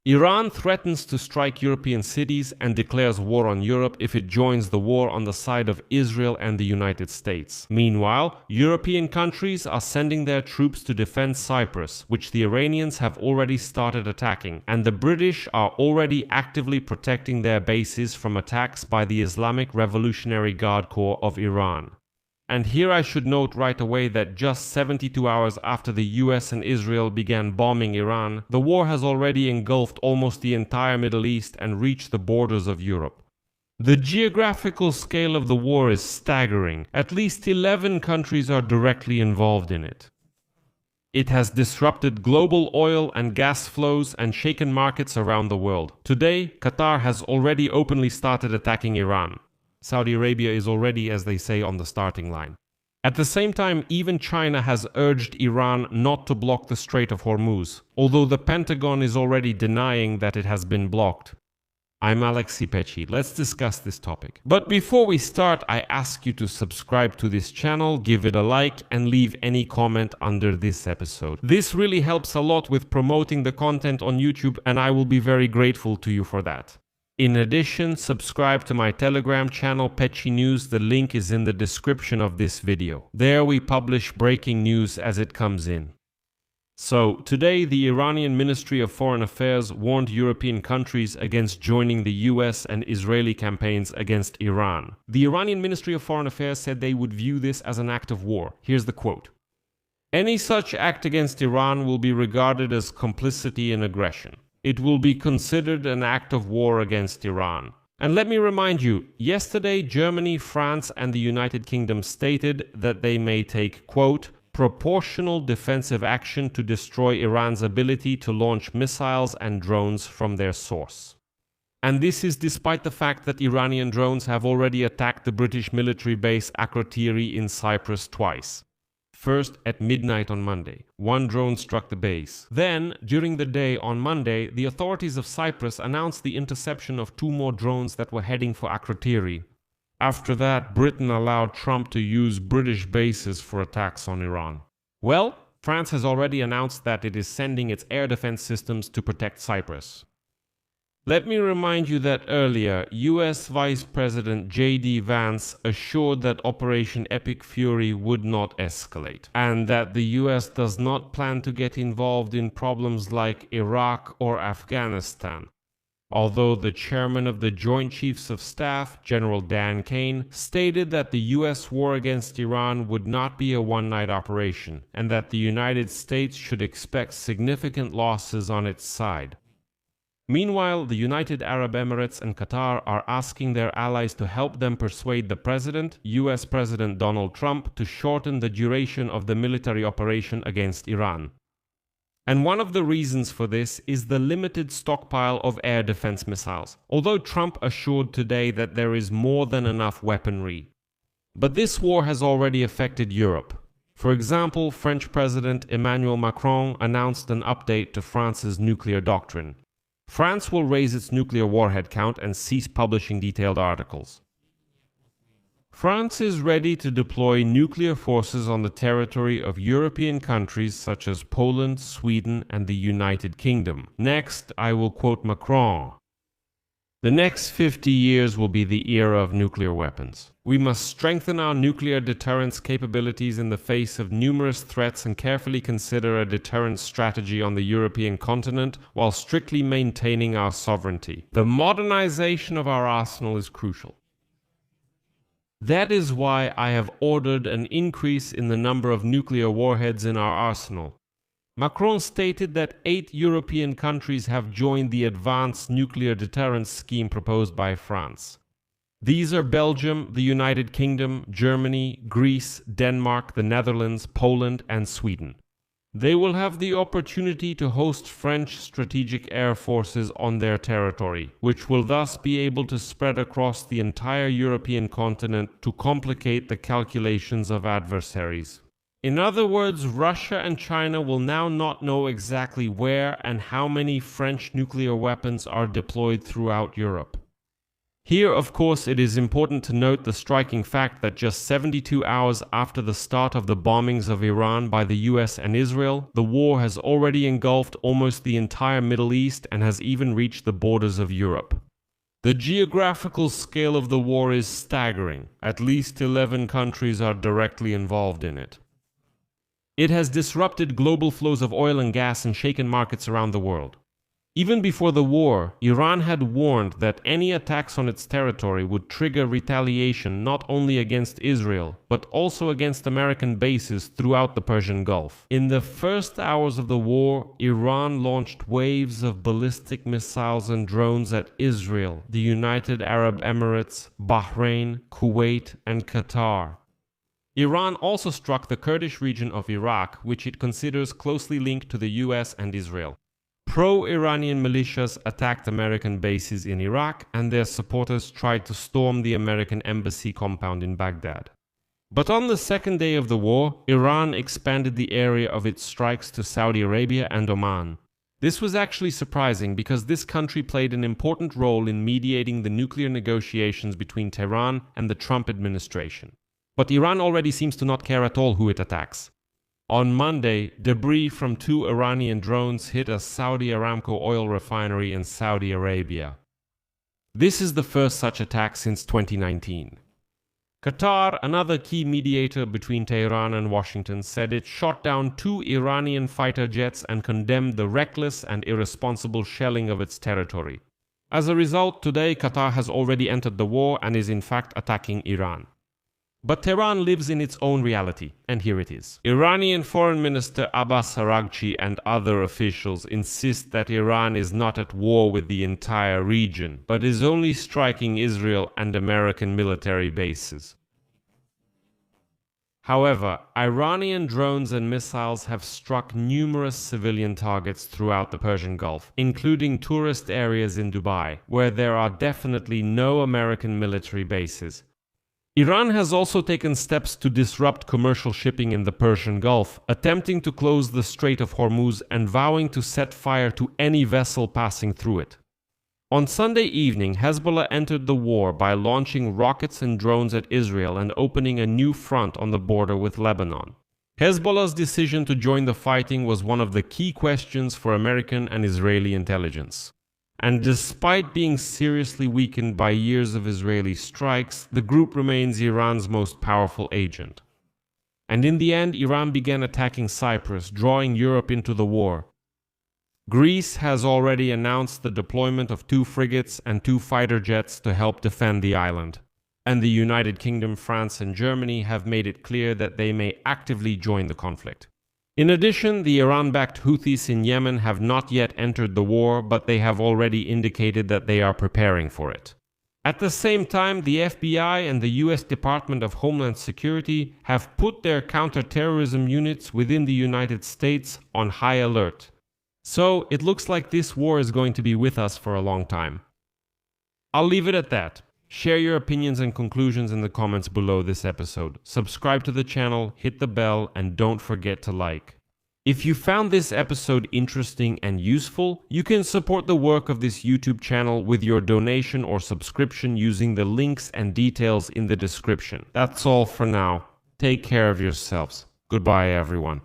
Iran threatens to strike European cities and declares war on Europe if it joins the war on the side of Israel and the United States. Meanwhile, European countries are sending their troops to defend Cyprus, which the Iranians have already started attacking, and the British are already actively protecting their bases from attacks by the Islamic Revolutionary Guard Corps of Iran. And here I should note right away that just 72 hours after the US and Israel began bombing Iran, the war has already engulfed almost the entire Middle East and reached the borders of Europe. The geographical scale of the war is staggering. At least 11 countries are directly involved in it. It has disrupted global oil and gas flows and shaken markets around the world. Today, Qatar has already openly started attacking Iran. Saudi Arabia is already, as they say, on the starting line. At the same time, even China has urged Iran not to block the Strait of Hormuz, although the Pentagon is already denying that it has been blocked. I'm Alexei Pecci. Let's discuss this topic. But before we start, I ask you to subscribe to this channel, give it a like, and leave any comment under this episode. This really helps a lot with promoting the content on YouTube, and I will be very grateful to you for that. In addition, subscribe to my Telegram channel Pecci News. The link is in the description of this video. There we publish breaking news as it comes in. So, today the Iranian Ministry of Foreign Affairs warned European countries against joining the US and Israeli campaigns against Iran. The Iranian Ministry of Foreign Affairs said they would view this as an act of war. Here's the quote. "Any such act against Iran will be regarded as complicity in aggression. It will be considered an act of war against Iran." And let me remind you, yesterday Germany, France, and the United Kingdom stated that they may take, quote, proportional defensive action to destroy Iran's ability to launch missiles and drones from their source. And this is despite the fact that Iranian drones have already attacked the British military base Akrotiri in Cyprus twice. First, at midnight on Monday, one drone struck the base. Then, during the day on Monday, the authorities of Cyprus announced the interception of 2 more drones that were heading for Akrotiri. After that, Britain allowed Trump to use British bases for attacks on Iran. Well, France has already announced that it is sending its air defense systems to protect Cyprus. Let me remind you that earlier, US Vice President J.D. Vance assured that Operation Epic Fury would not escalate, and that the US does not plan to get involved in problems like Iraq or Afghanistan. Although the chairman of the Joint Chiefs of Staff, General Dan Kane, stated that the US war against Iran would not be a one-night operation, and that the United States should expect significant losses on its side. Meanwhile, the United Arab Emirates and Qatar are asking their allies to help them persuade the president, US President Donald Trump, to shorten the duration of the military operation against Iran. And one of the reasons for this is the limited stockpile of air defense missiles, although Trump assured today that there is more than enough weaponry. But this war has already affected Europe. For example, French President Emmanuel Macron announced an update to France's nuclear doctrine. France will raise its nuclear warhead count and cease publishing detailed articles. France is ready to deploy nuclear forces on the territory of European countries such as Poland, Sweden, and the United Kingdom. Next, I will quote Macron. "The next 50 years will be the era of nuclear weapons. We must strengthen our nuclear deterrence capabilities in the face of numerous threats and carefully consider a deterrence strategy on the European continent while strictly maintaining our sovereignty. The modernization of our arsenal is crucial. That is why I have ordered an increase in the number of nuclear warheads in our arsenal." Macron stated that 8 European countries have joined the advanced nuclear deterrence scheme proposed by France. These are Belgium, the United Kingdom, Germany, Greece, Denmark, the Netherlands, Poland, and Sweden. They will have the opportunity to host French strategic air forces on their territory, which will thus be able to spread across the entire European continent to complicate the calculations of adversaries. In other words, Russia and China will now not know exactly where and how many French nuclear weapons are deployed throughout Europe. Here, of course, it is important to note the striking fact that just 72 hours after the start of the bombings of Iran by the US and Israel, the war has already engulfed almost the entire Middle East and has even reached the borders of Europe. The geographical scale of the war is staggering. At least 11 countries are directly involved in it. It has disrupted global flows of oil and gas and shaken markets around the world. Even before the war, Iran had warned that any attacks on its territory would trigger retaliation not only against Israel, but also against American bases throughout the Persian Gulf. In the first hours of the war, Iran launched waves of ballistic missiles and drones at Israel, the United Arab Emirates, Bahrain, Kuwait, and Qatar. Iran also struck the Kurdish region of Iraq, which it considers closely linked to the US and Israel. Pro-Iranian militias attacked American bases in Iraq, and their supporters tried to storm the American embassy compound in Baghdad. But on the second day of the war, Iran expanded the area of its strikes to Saudi Arabia and Oman. This was actually surprising because this country played an important role in mediating the nuclear negotiations between Tehran and the Trump administration. But Iran already seems to not care at all who it attacks. On Monday, debris from 2 Iranian drones hit a Saudi Aramco oil refinery in Saudi Arabia. This is the first such attack since 2019. Qatar, another key mediator between Tehran and Washington, said it shot down 2 Iranian fighter jets and condemned the reckless and irresponsible shelling of its territory. As a result, today Qatar has already entered the war and is in fact attacking Iran. But Tehran lives in its own reality, and here it is. Iranian Foreign Minister Abbas Araghchi and other officials insist that Iran is not at war with the entire region, but is only striking Israel and American military bases. However, Iranian drones and missiles have struck numerous civilian targets throughout the Persian Gulf, including tourist areas in Dubai, where there are definitely no American military bases. Iran has also taken steps to disrupt commercial shipping in the Persian Gulf, attempting to close the Strait of Hormuz and vowing to set fire to any vessel passing through it. On Sunday evening, Hezbollah entered the war by launching rockets and drones at Israel and opening a new front on the border with Lebanon. Hezbollah's decision to join the fighting was one of the key questions for American and Israeli intelligence. And despite being seriously weakened by years of Israeli strikes, the group remains Iran's most powerful agent. And in the end, Iran began attacking Cyprus, drawing Europe into the war. Greece has already announced the deployment of 2 frigates and 2 fighter jets to help defend the island. And the United Kingdom, France, and Germany have made it clear that they may actively join the conflict. In addition, the Iran-backed Houthis in Yemen have not yet entered the war, but they have already indicated that they are preparing for it. At the same time, the FBI and the US Department of Homeland Security have put their counterterrorism units within the United States on high alert. So, it looks like this war is going to be with us for a long time. I'll leave it at that. Share your opinions and conclusions in the comments below this episode. Subscribe to the channel, hit the bell, and don't forget to like. If you found this episode interesting and useful, you can support the work of this YouTube channel with your donation or subscription using the links and details in the description. That's all for now. Take care of yourselves. Goodbye, everyone.